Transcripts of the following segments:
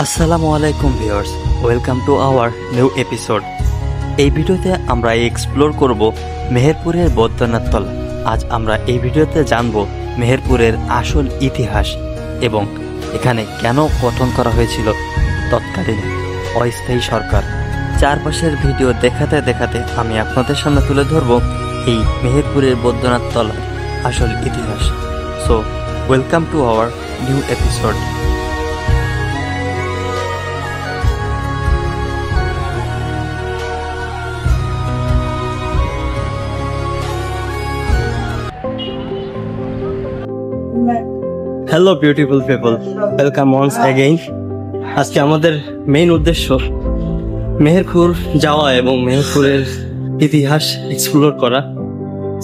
আসসালামু আলাইকুম viewers, welcome to our new episode. এই ভিডিওতে আমরা এক্সপ্লোর করব মেহেরপুরের বৈদ্যনাথ তলা। আজ আমরা এই ভিডিওতে জানব মেহেরপুরের আসল ইতিহাস এবং এখানে কেন গঠন করা হয়েছিল তৎকালীন অস্থায়ী সরকার। চারপাশের ভিডিও দেখাতে দেখাতে আমি আপনাদের সামনে তুলে ধরব এই মেহেরপুরের বৈদ্যনাথ তলার আসল ইতিহাস। So welcome to our new episode. Hello beautiful people, welcome once again. আজকে আমাদের মেইন উদ্দেশ্য মেহেরপুর যাওয়া এবং মেহেরপুরের ইতিহাস এক্সপ্লোর করা।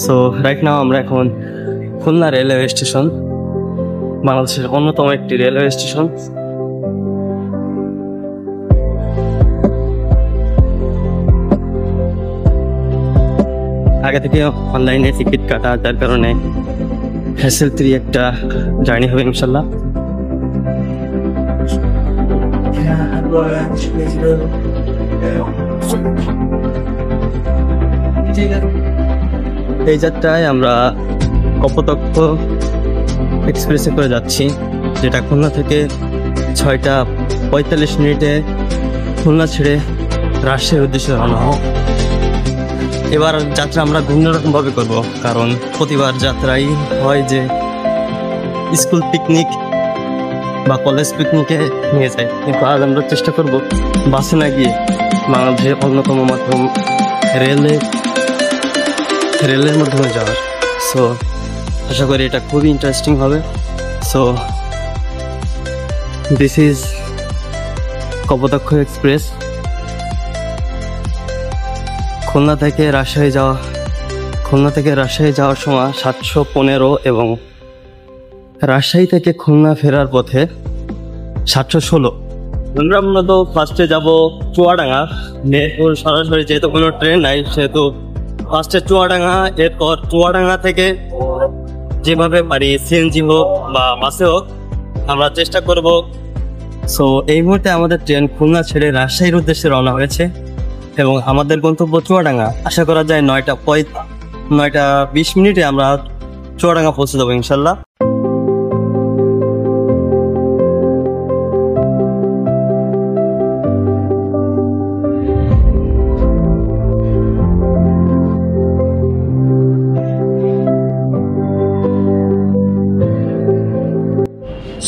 সো রাইট নাও আমরা এখন খুলনা রেলওয়ে স্টেশন, বাংলাদেশের অন্যতম একটি রেলওয়ে স্টেশন। আগে থেকে অনলাইনে টিকিট কাটা, যার কারণে হ্যাসেল ফ্রি একটা জার্নি হবে ইনশাল্লাহ। এই যাত্রায় আমরা কপোতাক্ষ এক্সপ্রেসে করে যাচ্ছি, যেটা খুলনা থেকে 6:45 খুলনা ছেড়ে রাজশাহীর উদ্দেশ্যে রওনা হোক। এবার যাত্রা আমরা ভিন্ন রকম ভাবে করবো, কারণ প্রতিবার যাত্রাই হয় যে স্কুল পিকনিক বা কলেজ পিকনিকে নিয়ে যায়, কিন্তু আজ আমরা চেষ্টা করব বাসে না গিয়ে বাংলাদেশের অন্যতম মাধ্যম রেলের মাধ্যমে যাওয়ার। সো আশা করি এটা খুবই ইন্টারেস্টিং হবে। So this is Kapotaksha express. Khulna থেকে রাজশাহী যাওয়ার সময় 715 এবং রাজশাহী থেকে খুলনা ফেরার পথে 716। আমরা তো ফার্স্টে যাব চুয়াডাঙ্গা। মেহেরপুর সরাসরি যেহেতু কোনো ট্রেন নাই, সেহেতু ফার্স্টে চুয়াডাঙ্গা, এরপর চুয়াডাঙ্গা থেকে যেভাবে পারি সিএনজি হোক বা বাসে হোক আমরা চেষ্টা করব। সো এই মুহূর্তে আমাদের ট্রেন খুলনা ছেড়ে রাজশাহীর উদ্দেশ্যে রওনা হয়েছে এবং আমাদের গন্তব্য চুয়াডাঙ্গা। আশা করা যায় 9:20 আমরা চুয়াডাঙ্গা পৌঁছে যাবো ইনশাল্লাহ।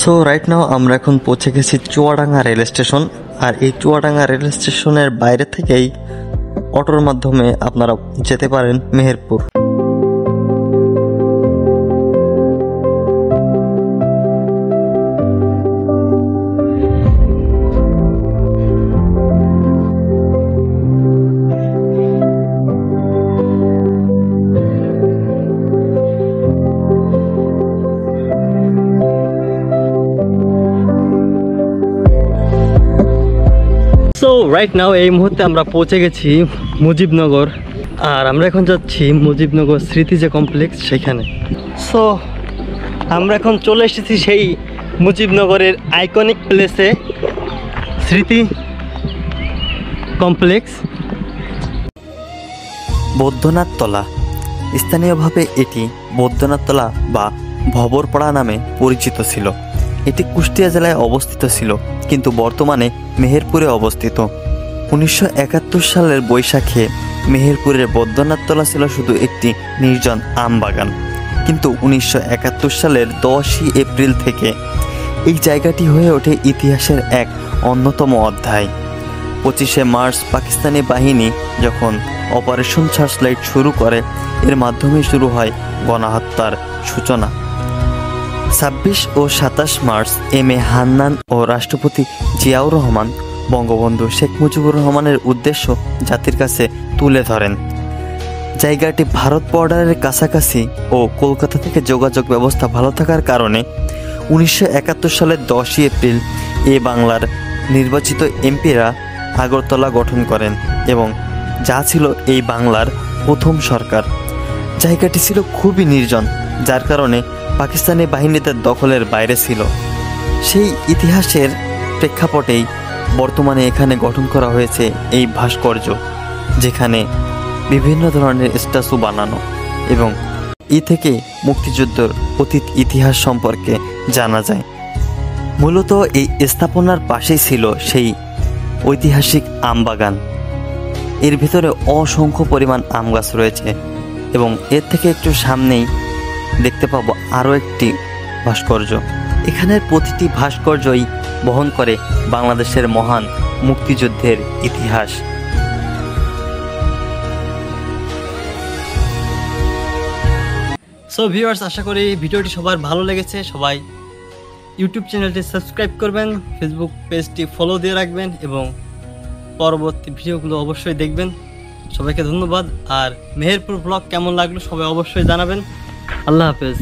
সো রাইট নাও আমরা এখন পৌঁছে গেছি চুয়াডাঙ্গা রেল স্টেশন। আর এই চুয়াডাঙ্গা রেল স্টেশনের বাইরে থেকেই অটোর মাধ্যমে আপনারা যেতে পারেন মেহেরপুর। সো রাইট নাও এই মুহূর্তে আমরা পৌঁছে গেছি মুজিবনগর, আর আমরা এখন যাচ্ছি মুজিবনগর স্মৃতি যে কমপ্লেক্স সেখানে। সো আমরা এখন চলে এসেছি সেই মুজিবনগরের আইকনিক প্লেসে, স্মৃতি কমপ্লেক্স। বৈদ্যনাথ তলা, স্থানীয়ভাবে এটি বৈদ্যনাথ তলা বা ভবরপাড়া নামে পরিচিত ছিল। এটি কুষ্টিয়া জেলায় অবস্থিত ছিল, কিন্তু বর্তমানে মেহেরপুরে অবস্থিত। 1971 সালের বৈশাখে মেহেরপুরের বৈদ্যনাথ তলা ছিল শুধু একটি নির্জন আম বাগান, কিন্তু 1971 সালের 10 এপ্রিল থেকে এই জায়গাটি হয়ে ওঠে ইতিহাসের এক অন্যতম অধ্যায়। 25 মার্চ পাকিস্তানি বাহিনী যখন অপারেশন সার্চলাইট শুরু করে, এর মাধ্যমে শুরু হয় গণহত্যার সূচনা। 26 ও 27 মার্চ এম.এ. হান্নান ও রাষ্ট্রপতি জিয়াউর রহমান বঙ্গবন্ধু শেখ মুজিবুর রহমানের উদ্দেশ্য জাতির কাছে তুলে ধরেন। জায়গাটি ভারত বর্ডারের কাছাকাছি ও কলকাতা থেকে যোগাযোগ ব্যবস্থা ভালো থাকার কারণে 1971 সালের 10 এপ্রিল এ বাংলার নির্বাচিত এমপিরা আগরতলা গঠন করেন এবং যা ছিল এই বাংলার প্রথম সরকার। জায়গাটি ছিল খুবই নির্জন, যার কারণে পাকিস্তানি বাহিনীদের দখলের বাইরে ছিল। সেই ইতিহাসের প্রেক্ষাপটেই বর্তমানে এখানে গঠন করা হয়েছে এই ভাস্কর্য, যেখানে বিভিন্ন ধরনের স্ট্যাচু বানানো এবং থেকে মুক্তিযুদ্ধের অতীত ইতিহাস সম্পর্কে জানা যায়। মূলত এই স্থাপনার পাশেই ছিল সেই ঐতিহাসিক আমবাগান। এর ভিতরে অসংখ্য পরিমাণ আম গাছ রয়েছে এবং এর থেকে একটু সামনেই দেখতে পাবো আরও একটি ভাস্কর্য। এখানের প্রতিটি ভাস্কর্যই বহন করে বাংলাদেশের মহান মুক্তিযুদ্ধের ইতিহাস। সো ভিউয়ার্স, আশা করি ভিডিওটি সবার ভালো লেগেছে। সবাই ইউটিউব চ্যানেলটি সাবস্ক্রাইব করবেন, ফেসবুক পেজটি ফলো দিয়ে রাখবেন এবং পরবর্তী ভিডিওগুলো অবশ্যই দেখবেন। সবাইকে ধন্যবাদ। আর মেহেরপুর ব্লগ কেমন লাগলো সবাই অবশ্যই জানাবেন। আল্লাহ হাফেজ।